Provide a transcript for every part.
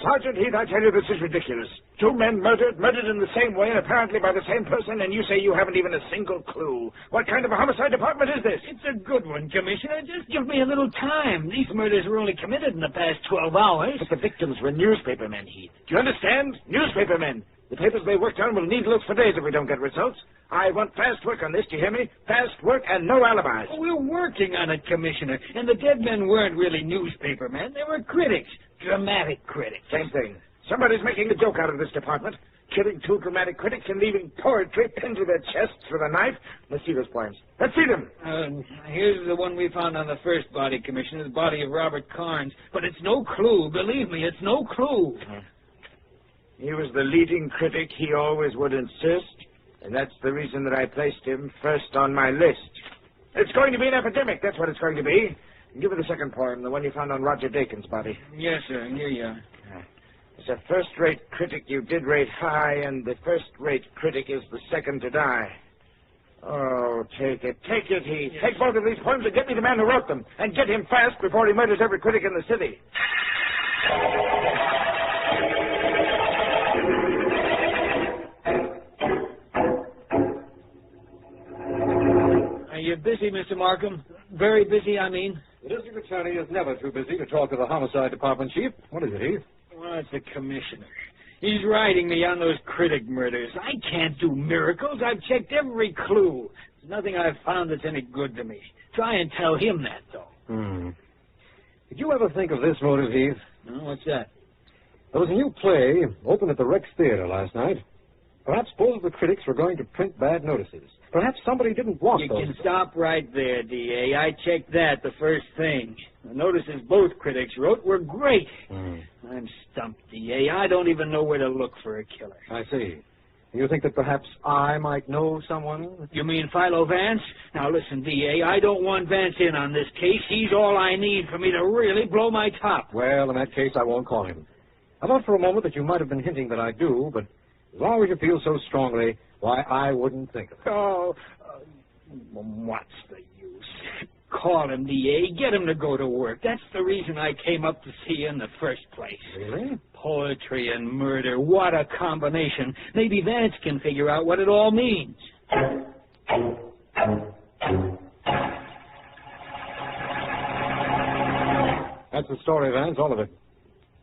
Sergeant Heath, I tell you, this is ridiculous. Two men murdered in the same way and apparently by the same person, and you say you haven't even a single clue. What kind of a homicide department is this? It's a good one, Commissioner. Just give me a little time. These murders were only committed in the past 12 hours. But the victims were newspapermen, Heath. Do you understand? Newspapermen. The papers they worked on will need looks for days if we don't get results. I want fast work on this, do you hear me? Fast work and no alibis. We're working on it, Commissioner. And the dead men weren't really newspapermen. They were critics. Dramatic critics. Same thing. Somebody's making a joke out of this department. Killing two dramatic critics and leaving poetry pinned to their chests with a knife. Let's see those poems. Let's see them. Here's the one we found on the first body, Commissioner, the body of Robert Carnes. But it's no clue. Believe me, it's no clue. He was the leading critic, he always would insist, and that's the reason that I placed him first on my list. It's going to be an epidemic, that's what it's going to be. Give me the second poem, the one you found on Roger Dakin's body. Yes, sir, here you are. As a first-rate critic you did rate high, and the first-rate critic is the second to die. Oh, take it, Heath. Yes. Take both of these poems and get me the man who wrote them, and get him fast before he murders every critic in the city. Are you busy, Mr. Markham? Very busy, I mean. The district attorney is never too busy to talk to the homicide department chief. What is it, Heath? Well, it's the commissioner. He's riding me on those critic murders. I can't do miracles. I've checked every clue. There's nothing I've found that's any good to me. Try and tell him that, though. Did you ever think of this motive, Heath? No, what's that? There was a new play opened at the Rex Theater last night. Perhaps both of the critics were going to print bad notices. Perhaps somebody didn't want those. You can stop right there, D.A. I checked that the first thing. The notices both critics wrote were great. I'm stumped, D.A. I don't even know where to look for a killer. I see. You think that perhaps I might know someone? You mean Philo Vance? Now, listen, D.A., I don't want Vance in on this case. He's all I need for me to really blow my top. Well, in that case, I won't call him. I thought for a moment that you might have been hinting that I do, but as long as you feel so strongly, why, I wouldn't think of it. Oh, what's the use? Call him, D.A. Get him to go to work. That's the reason I came up to see you in the first place. Really? Poetry and murder. What a combination. Maybe Vance can figure out what it all means. That's the story, Vance, all of it.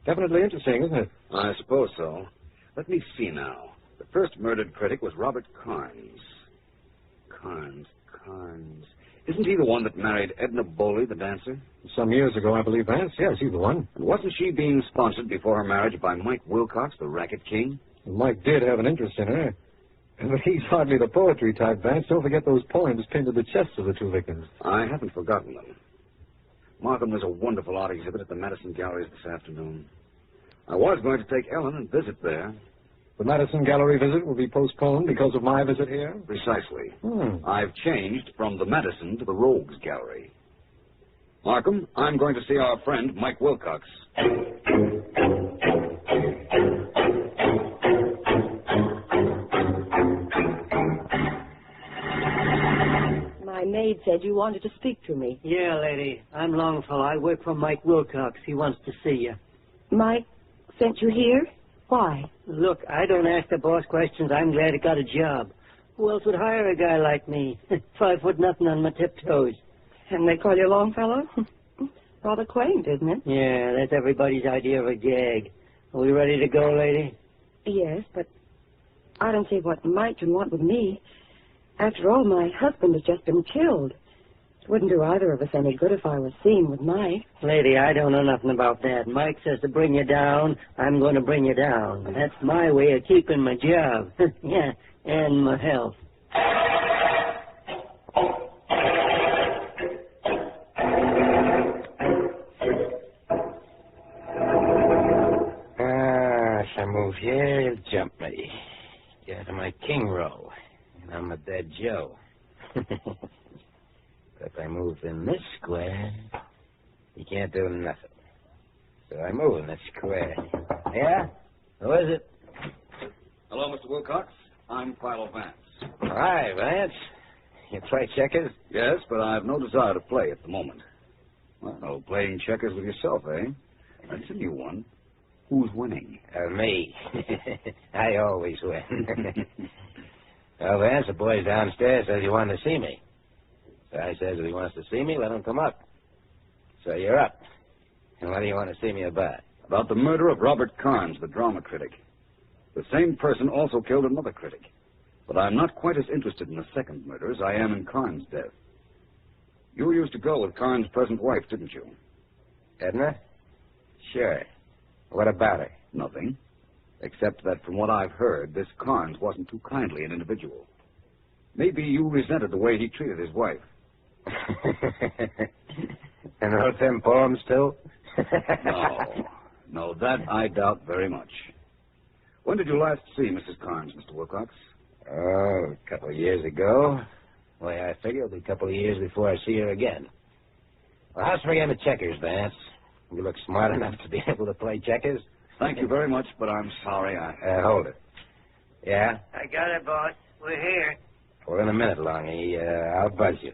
Definitely interesting, isn't it? I suppose so. Let me see now. The first murdered critic was Robert Carnes. Carnes. Isn't he the one that married Edna Bowley, the dancer? Some years ago, I believe, Vance. Yes, he's the one. And wasn't she being sponsored before her marriage by Mike Wilcox, the racket king? Mike did have an interest in her. But he's hardly the poetry type, Vance. Don't forget those poems pinned to the chests of the two victims. I haven't forgotten them. Markham, there's a wonderful art exhibit at the Madison Galleries this afternoon. I was going to take Ellen and visit there. The Madison Gallery visit will be postponed because of my visit here? Precisely. I've changed from the Madison to the Rogues Gallery. Markham, I'm going to see our friend Mike Wilcox. My maid said you wanted to speak to me. Yeah, lady. I'm Longfellow. I work for Mike Wilcox. He wants to see you. Mike sent you here? Why? Look, I don't ask the boss questions. I'm glad he got a job. Who else would hire a guy like me? 5 foot nothing on my tiptoes. And they call you Longfellow? Rather quaint, isn't it? Yeah, that's everybody's idea of a gag. Are we ready to go, lady? Yes, but I don't see what Mike can want with me. After all, my husband has just been killed. It wouldn't do either of us any good if I was seen with Mike. Lady, I don't know nothing about that. Mike says to bring you down, I'm going to bring you down. That's my way of keeping my job. Yeah, and my health. If I move here, he'll jump me. Get to my king row, and I'm a dead Joe. If I move in this square, he can't do nothing. So I move in this square. Yeah? Who is it? Hello, Mr. Wilcox. I'm Philo Vance. Hi, Vance. You play checkers? Yes, but I have no desire to play at the moment. Well, playing checkers with yourself, eh? That's a new one. Who's winning? Me. I always win. Well, Vance, the boy downstairs says he wanted to see me. So I says if he wants to see me, let him come up. So you're up. And what do you want to see me about? About the murder of Robert Carnes, the drama critic. The same person also killed another critic. But I'm not quite as interested in the second murder as I am in Carnes' death. You used to go with Carnes' present wife, didn't you? Edna? Sure. What about her? Nothing. Except that from what I've heard, this Carnes wasn't too kindly an individual. Maybe you resented the way he treated his wife. And wrote them poems, too? No, that I doubt very much. When did you last see Mrs. Carnes, Mr. Wilcox? Oh, a couple of years ago. The way I figure, it'll be a couple of years before I see her again. Well, how's the game of checkers, Vance? You look smart enough to be able to play checkers. Thank you very much, but I'm sorry hold it. Yeah? I got it, boss. We're here. Well, in a minute, Longy. I'll buzz you.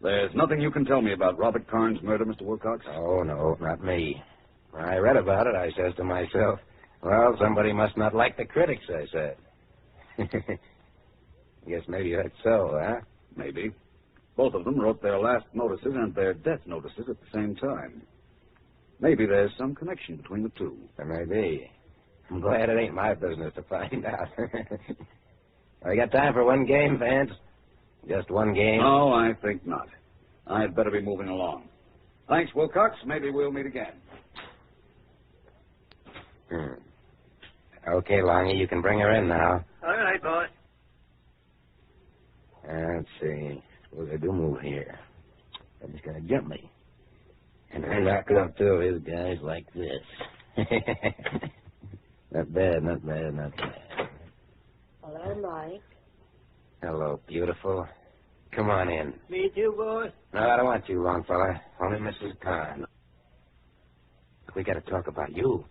There's nothing you can tell me about Robert Carnes' murder, Mr. Wilcox? Oh, no, not me. When I read about it, I says to myself, well, somebody must not like the critics, I said. Guess maybe that's so, huh? Maybe. Both of them wrote their last notices and their death notices at the same time. Maybe there's some connection between the two. There may be. I'm glad it ain't my business to find out. I got time for one game, Vance? Just one game? No, I think not. I'd better be moving along. Thanks, Wilcox. Maybe we'll meet again. Okay, Longy, you can bring her in now. All right, boss. Let's see. Suppose I do move here. I'm just going to jump me. And then knock up two of his guys like this. Not bad, not bad, not bad. Hello, Mike. Hello, beautiful. Come on in. Me too, boss? No, I don't want you, long fella. Only Mrs. Carnes. We got to talk about you.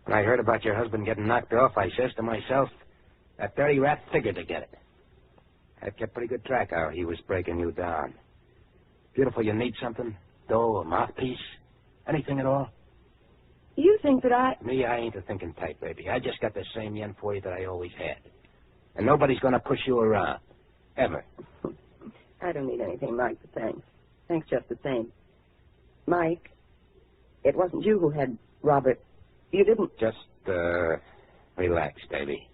When I heard about your husband getting knocked off, I says to myself, that dirty rat figured to get it. I kept pretty good track how he was breaking you down. Beautiful, you need something? Dough, a mouthpiece? Anything at all? You think that I... Me, I ain't a thinking type, baby. I just got the same yen for you that I always had. And nobody's going to push you around. Ever. I don't need anything, Mike, but thanks. Thanks just the same. Mike, it wasn't you who had Robert. You didn't... Just, relax, baby.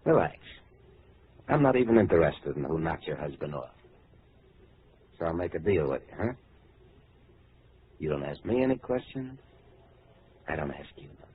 Relax. I'm not even interested in who knocked your husband off. So I'll make a deal with you, huh? You don't ask me any questions. I don't ask you none.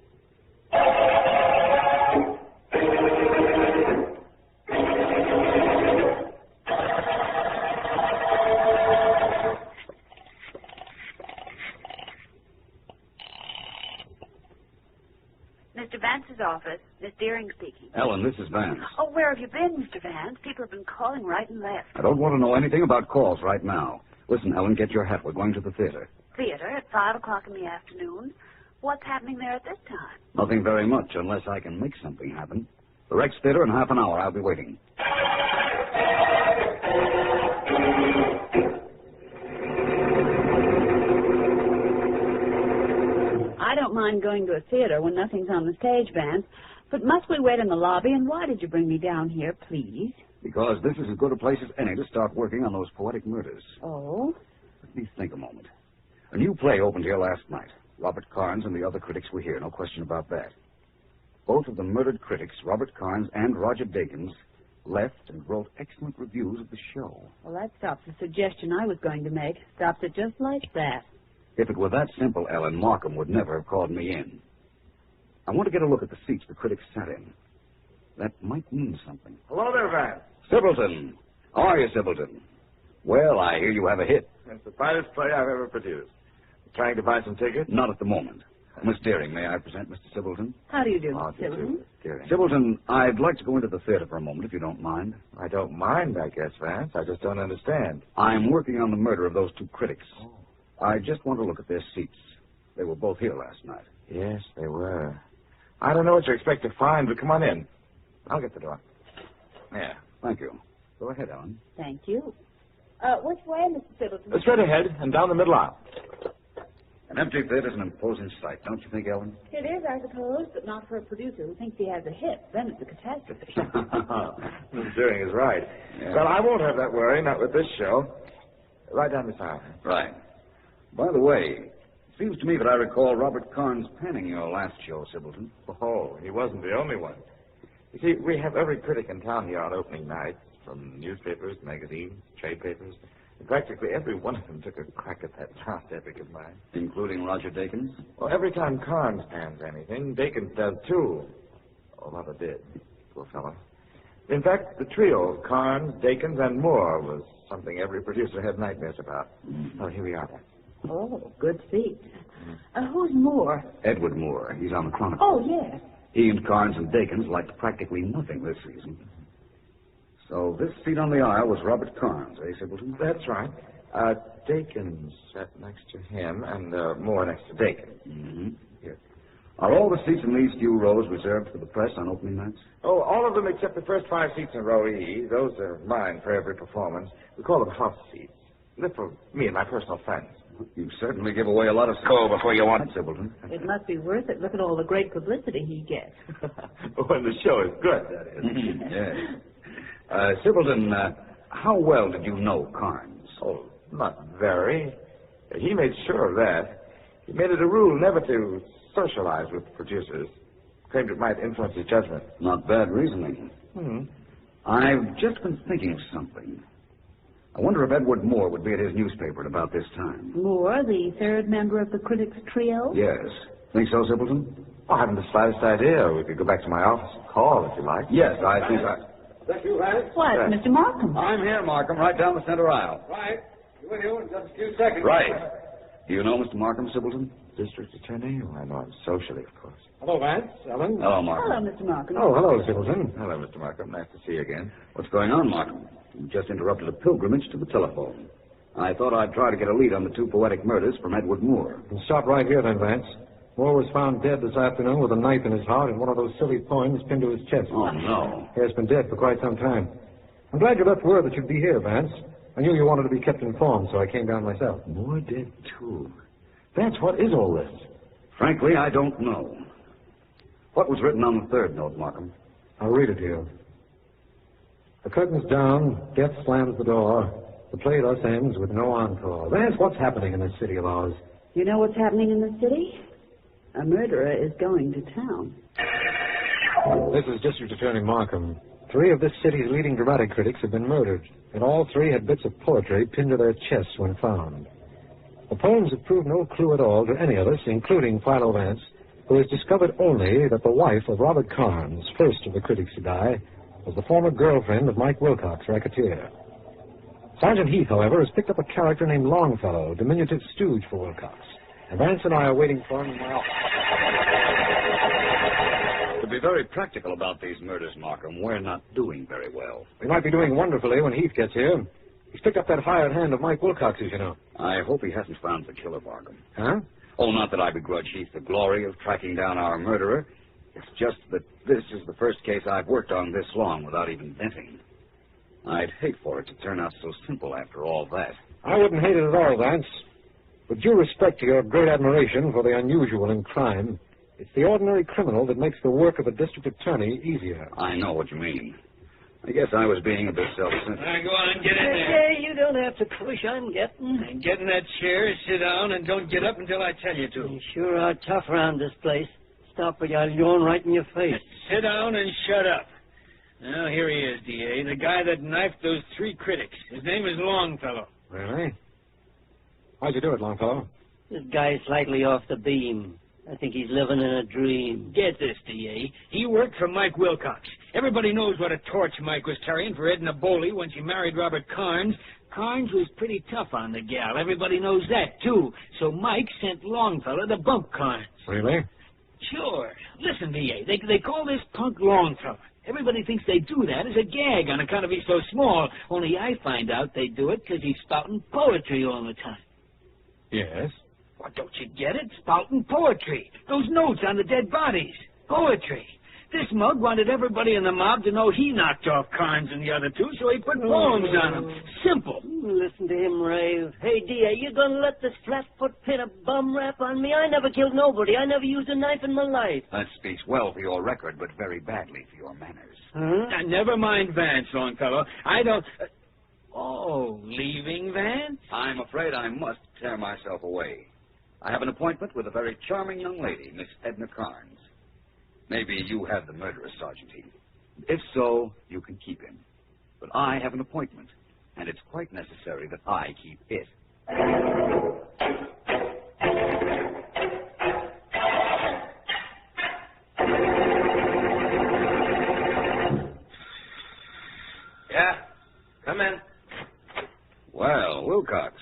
Mr. Vance's office. Miss Deering speaking. Ellen, this is Vance. Oh, where have you been, Mr. Vance? People have been calling right and left. I don't want to know anything about calls right now. Listen, Ellen, get your hat. We're going to the theater. Theater at 5 o'clock in the afternoon. What's happening there at this time? Nothing very much, unless I can make something happen. The Rex Theater in half an hour. I'll be waiting. I don't mind going to a theater when nothing's on the stage, Vance. But must we wait in the lobby? And why did you bring me down here, please? Because this is as good a place as any to start working on those poetic murders. Oh? Let me think a moment. A new play opened here last night. Robert Carnes and the other critics were here, no question about that. Both of the murdered critics, Robert Carnes and Roger Dakins, left and wrote excellent reviews of the show. Well, that stops the suggestion I was going to make. Stops it just like that. If it were that simple, Ellen, Markham would never have called me in. I want to get a look at the seats the critics sat in. That might mean something. Hello there, Vance. Sibbleton. How are you, Sibbleton? Well, I hear you have a hit. It's the finest play I've ever produced. Trying to buy some tickets? Not at the moment. Miss Deering, may I present Mr. Sibbleton? How do you do, Oh, Mr. Sibley? Deering. Sibbleton, I'd like to go into the theater for a moment, if you don't mind. I don't mind, I guess, Vance. I just don't understand. I'm working on the murder of those two critics. I just want to look at their seats. They were both here last night. Yes, they were. I don't know what you expect to find, but come on in. I'll get the door. Yeah. Thank you. Go ahead, Ellen. Thank you. Which way, Mr. Sibley? Straight ahead and down the middle aisle. An empty theater's an imposing sight, don't you think, Ellen? It is, I suppose, but not for a producer who thinks he has a hit. Then it's a catastrophe. Mrs. Deering is right. Yeah. Well, I won't have that worry, not with this show. Right down this aisle. Right. By the way, it seems to me that I recall Robert Carnes panning your last show, Sibbleton. Oh, he wasn't the only one. You see, we have every critic in town here on opening nights, from newspapers, magazines, trade papers. And practically every one of them took a crack at that last epic of mine. Including Roger Dakins? Well, every time Carnes pans anything, Dakins does too. Or rather did, poor fellow. In fact, the trio of Carnes, Dakins, and Moore was something every producer had nightmares about. Oh, here we are then. Oh, good seat. Who's Moore? Edward Moore. He's on the Chronicle. Oh, yes. He and Carnes and Dakins liked practically nothing this season. So this seat on the aisle was Robert Carnes, eh, Sibbleton? That's right. Dakins sat next to him, and Moore next to Dakins. Mm-hmm. Here. Are all the seats in these few rows reserved for the press on opening nights? Oh, all of them except the first 5 seats in row E. Those are mine for every performance. We call them house seats. They're for me and my personal friends. You certainly give away a lot of go before you want it, Sibbleton. It must be worth it. Look at all the great publicity he gets. When the show is good, that is. Yes. Sibbleton, how well did you know Carnes? Oh, not very. He made sure of that. He made it a rule never to socialize with producers. Claimed it might influence his judgment. Not bad reasoning. I've just been thinking of something. I wonder if Edward Moore would be at his newspaper at about this time. Moore, the third member of the critics' trio? Yes. Think so, Sibbleton? I haven't the slightest idea. We could go back to my office and call if you like. Yes, I think I... Thank you, Vance. What, Mr. Markham? I'm here, Markham, right down the center aisle. Right. With you in just a few seconds. Right. Do you know Mr. Markham, Sibbleton? District Attorney? Oh, I know him socially, of course. Hello, Vance. Ellen. Hello, Markham. Hello, Mr. Markham. Oh, hello, Sibbleton. Hello, Mr. Markham. Nice to see you again. What's going on, Markham? You just interrupted a pilgrimage to the telephone. I thought I'd try to get a lead on the 2 poetic murders from Edward Moore. Stop right here, then, Vance. Moore was found dead this afternoon with a knife in his heart and one of those silly poems pinned to his chest. Oh, no. He has been dead for quite some time. I'm glad you left word that you'd be here, Vance. I knew you wanted to be kept informed, so I came down myself. Moore dead, too. Vance, what is all this? Frankly, I don't know. What was written on the 3rd note, Markham? I'll read it to you. The curtain's down, death slams the door. The play thus ends with no encore. Vance, what's happening in this city of ours? You know what's happening in the city? A murderer is going to town. This is District Attorney Markham. 3 of this city's leading dramatic critics have been murdered, and all 3 had bits of poetry pinned to their chests when found. The poems have proved no clue at all to any of us, including Philo Vance, who has discovered only that the wife of Robert Carnes, first of the critics to die, was the former girlfriend of Mike Wilcox, racketeer. Sergeant Heath, however, has picked up a character named Longfellow, diminutive stooge for Wilcox. And Vance and I are waiting for him in my office. To be very practical about these murders, Markham, we're not doing very well. We might be doing wonderfully when Heath gets here. He's picked up that hired hand of Mike Wilcox's, you know. I hope he hasn't found the killer, Markham. Huh? Oh, not that I begrudge Heath the glory of tracking down our murderer. It's just that this is the first case I've worked on this long without even venting. I'd hate for it to turn out so simple after all that. I wouldn't hate it at all, Vance. With due respect to your great admiration for the unusual in crime, it's the ordinary criminal that makes the work of a district attorney easier. I know what you mean. I guess I was being a bit self-centered. Go on, get in there. Hey, you don't have to push. I'm getting. And get in that chair, sit down, and don't get up until I tell you to. You sure are tough around this place. Stop or I'll yawn right in your face. Sit down and shut up. Now, here he is, D.A., the guy that knifed those 3 critics. His name is Longfellow. Really? How'd you do it, Longfellow? This guy's slightly off the beam. I think he's living in a dream. Get this, D.A. He worked for Mike Wilcox. Everybody knows what a torch Mike was carrying for Edna Boley when she married Robert Carnes. Carnes was pretty tough on the gal. Everybody knows that, too. So Mike sent Longfellow to bunk Carnes. Really? Sure. Listen, D.A., they call this punk Longfellow. Everybody thinks they do that as a gag on account of he's so small. Only I find out they do it because he's spouting poetry all the time. Yes. Well, don't you get it? Spouting poetry. Those notes on the dead bodies. Poetry. This mug wanted everybody in the mob to know he knocked off Carnes and the other two, so he put poems on them. Simple. Listen to him rave. Hey, D, are you going to let this flat-foot pin a bum rap on me? I never killed nobody. I never used a knife in my life. That speaks well for your record, but very badly for your manners. Huh? Never mind Vance, Longfellow. I don't... Oh, leaving Vance? I'm afraid I must tear myself away. I have an appointment with a very charming young lady, Miss Edna Carnes. Maybe you have the murderer, Sergeant Heath. If so, you can keep him. But I have an appointment, and it's quite necessary that I keep it. Yeah? Come in. Well, Wilcox.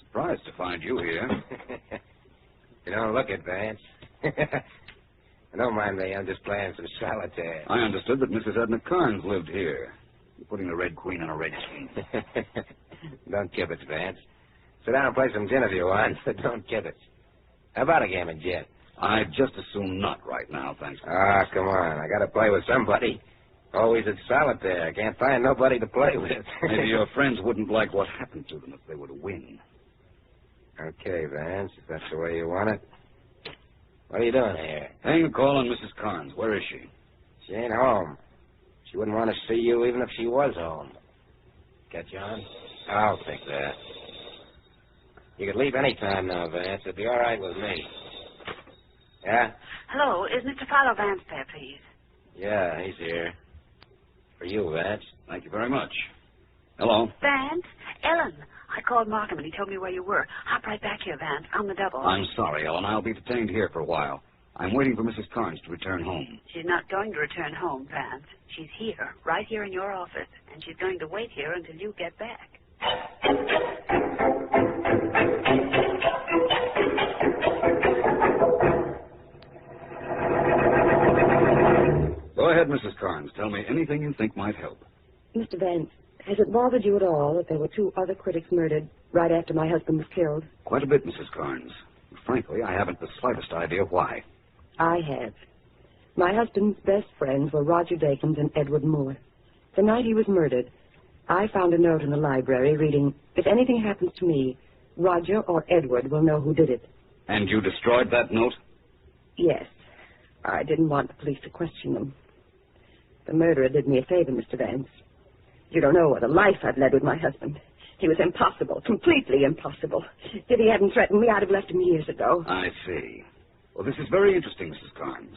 Surprised to find you here. You don't look it, Vance. Don't mind me, I'm just playing some solitaire. I understood that Mrs. Edna Carnes lived here. You're putting the Red Queen on a red king. Don't kibitz, Vance. Sit down and play some gin if you want, but don't kibitz. How about a game of gin? I'd just as soon not right now, thanks. Ah, come on. I got to play with somebody. Always at solitaire. Can't find nobody to play with. Maybe your friends wouldn't like what happened to them if they were to win. Okay, Vance, if that's the way you want it. What are you doing here? Paying a call on Mrs. Carnes. Where is she? She ain't home. She wouldn't want to see you even if she was home. Catch on? I'll take that. You could leave any time now, Vance. It'd be all right with me. Yeah? Hello, is Mr. Philo Vance there, please? Yeah, he's here. For you, Vance. Thank you very much. Hello. Vance? Ellen. I called Markham and he told me where you were. Hop right back here, Vance. On the double. I'm sorry, Ellen. I'll be detained here for a while. I'm waiting for Mrs. Carnes to return home. She's not going to return home, Vance. She's here, right here in your office, and she's going to wait here until you get back. Go ahead, Mrs. Carnes. Tell me anything you think might help. Mr. Vance, has it bothered you at all that there were 2 other critics murdered right after my husband was killed? Quite a bit, Mrs. Carnes. Frankly, I haven't the slightest idea why. I have. My husband's best friends were Roger Dakins and Edward Moore. The night he was murdered, I found a note in the library reading, "If anything happens to me, Roger or Edward will know who did it." And you destroyed that note? Yes. I didn't want the police to question them. The murderer did me a favor, Mr. Vance. You don't know what a life I've led with my husband. He was impossible, completely impossible. If he hadn't threatened me, I'd have left him years ago. I see. Well, this is very interesting, Mrs. Carnes.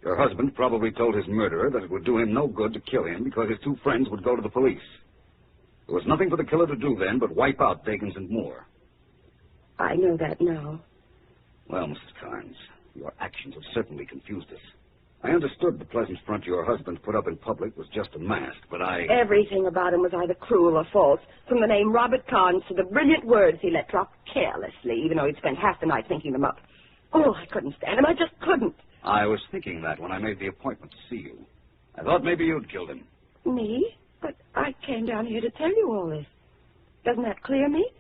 Your husband probably told his murderer that it would do him no good to kill him because his 2 friends would go to the police. There was nothing for the killer to do then but wipe out Dakins and Moore. I know that now. Well, Mrs. Carnes, your actions have certainly confused us. I understood the pleasant front your husband put up in public was just a mask, but Everything about him was either cruel or false, from the name Robert Carnes to the brilliant words he let drop carelessly, even though he'd spent half the night thinking them up. Oh, I couldn't stand him. I just couldn't. I was thinking that when I made the appointment to see you. I thought maybe you'd killed him. Me? But I came down here to tell you all this. Doesn't that clear me?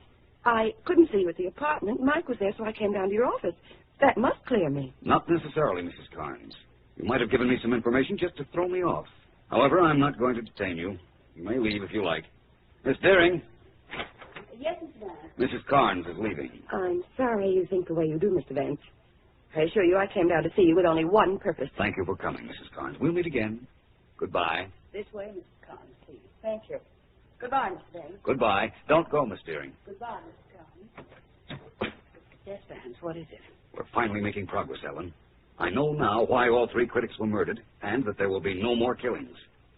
I couldn't see you at the apartment. Mike was there, so I came down to your office. That must clear me. Not necessarily, Mrs. Carnes. You might have given me some information just to throw me off. However, I'm not going to detain you. You may leave if you like. Miss Deering? Yes, Mr. Vance. Mrs. Carnes is leaving. I'm sorry you think the way you do, Mr. Vance. I assure you I came down to see you with only one purpose. Thank you for coming, Mrs. Carnes. We'll meet again. Goodbye. This way, Mr. Carnes, please. Thank you. Goodbye, Mr. Vance. Goodbye. Don't go, Miss Deering. Goodbye, Mr. Carnes. Yes, Vance, what is it? We're finally making progress, Ellen. I know now why all 3 critics were murdered, and that there will be no more killings,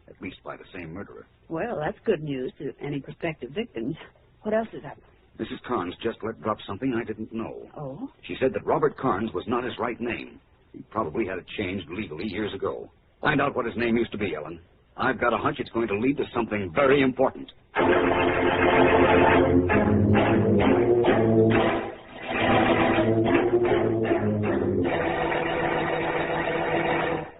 at least by the same murderer. Well, that's good news to any prospective victims. What else is happening? Mrs. Carnes just let drop something I didn't know. Oh? She said that Robert Carnes was not his right name. He probably had it changed legally years ago. Find out what his name used to be, Ellen. I've got a hunch it's going to lead to something very important.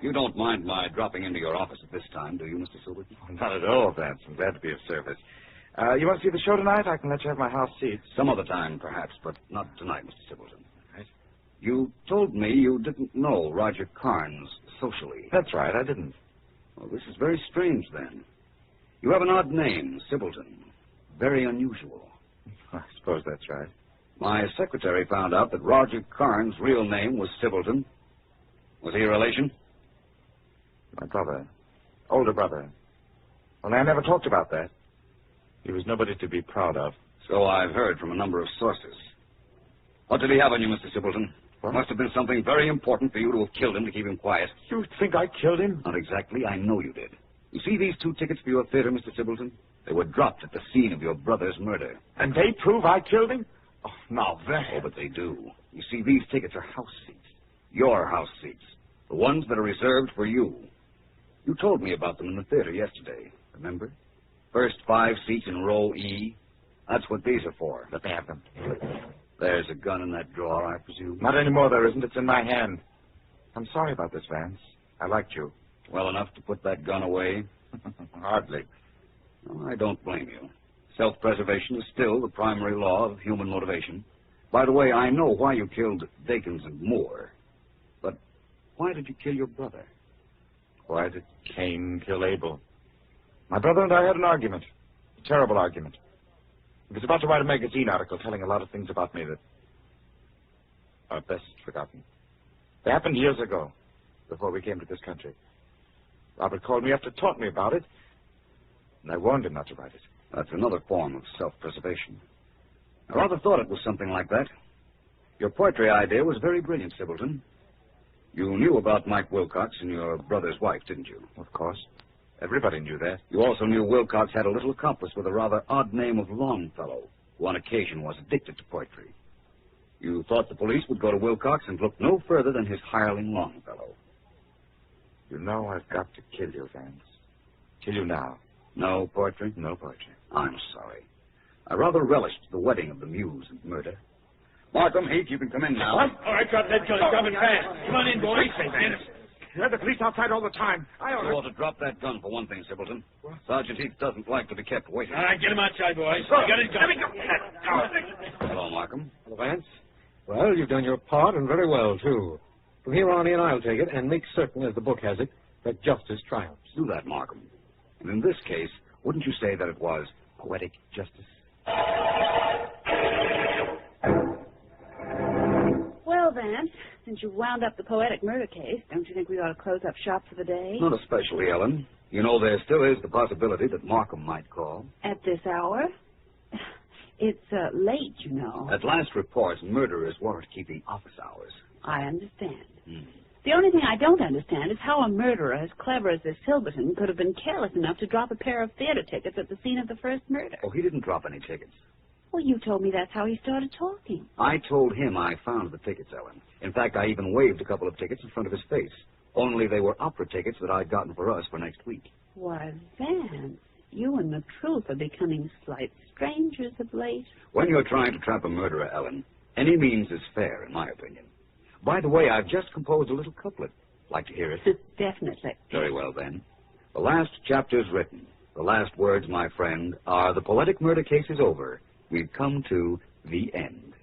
You don't mind my dropping into your office at this time, do you, Mr. Silverton? Not at all, Vance. I'm glad to be of service. You want to see the show tonight? I can let you have my house seats. Some other time, perhaps, but not tonight, Mr. Silverton. Right. You told me you didn't know Roger Carnes socially. That's right, I didn't. Well, this is very strange, then. You have an odd name, Sibbleton. Very unusual. I suppose that's right. My secretary found out that Roger Carnes' real name was Sibbleton. Was he a relation? My brother. Older brother. Well, I never talked about that. He was nobody to be proud of. So I've heard from a number of sources. What did he have on you, Mr. Sibbleton? What? Must have been something very important for you to have killed him to keep him quiet. You think I killed him? Not exactly. I know you did. You see these 2 tickets for your theater, Mr. Sibbleton? They were dropped at the scene of your brother's murder. And they prove I killed him? Oh, now that... Oh, but they do. You see, these tickets are house seats. Your house seats. The ones that are reserved for you. You told me about them in the theater yesterday, remember? First 5 seats in row E. That's what these are for. Let me have them. There's a gun in that drawer, I presume. Not anymore, there isn't. It's in my hand. I'm sorry about this, Vance. I liked you. Well enough to put that gun away? Hardly. No, I don't blame you. Self-preservation is still the primary law of human motivation. By the way, I know why you killed Dakins and Moore. But why did you kill your brother? Why did Cain kill Abel? My brother and I had an argument. A terrible argument. He was about to write a magazine article telling a lot of things about me that are best forgotten. They happened years ago, before we came to this country. Robert called me up to talk me about it, and I warned him not to write it. That's another form of self-preservation. I rather thought it was something like that. Your poetry idea was very brilliant, Sibbleton. You knew about Mike Wilcox and your brother's wife, didn't you? Of course. Everybody knew that. You also knew Wilcox had a little accomplice with a rather odd name of Longfellow, who on occasion was addicted to poetry. You thought the police would go to Wilcox and look no further than his hireling Longfellow. You know I've got to kill you, Vance. Kill you now. No poetry? No poetry. I'm sorry. I rather relished the wedding of the muse and murder. Markham, Heath, you can come in now. What? All right, drop that gun. Drop it fast. Come on in, boys. You have the police outside all the time. You ought to drop that gun for one thing, Sibbleton. What? Sergeant Heath doesn't like to be kept waiting. All right, get him outside, boys. Got his gun. Hello, Markham. Hello, Vance. Well, you've done your part, and very well, too. From here on in, I'll take it and make certain, as the book has it, that justice triumphs. Do that, Markham. And in this case, wouldn't you say that it was poetic justice? Well, Vance, since you've wound up the poetic murder case, don't you think we ought to close up shop for the day? Not especially, Ellen. You know, there still is the possibility that Markham might call. At this hour? It's late, you know. At last reports, murderers weren't keeping office hours. I understand. The only thing I don't understand is how a murderer as clever as this Silverton could have been careless enough to drop a pair of theater tickets at the scene of the first murder. Oh, he didn't drop any tickets. Well, you told me that's how he started talking. I told him I found the tickets, Ellen. In fact, I even waved a couple of tickets in front of his face. Only they were opera tickets that I'd gotten for us for next week. Why, Vance, you and the truth are becoming slight strangers of late. When you're trying to trap a murderer, Ellen, any means is fair, in my opinion. By the way, I've just composed a little couplet. Like to hear it? Definitely. Very well, then. The last chapter's written. The last words, my friend, are the poetic murder case is over. We've come to the end.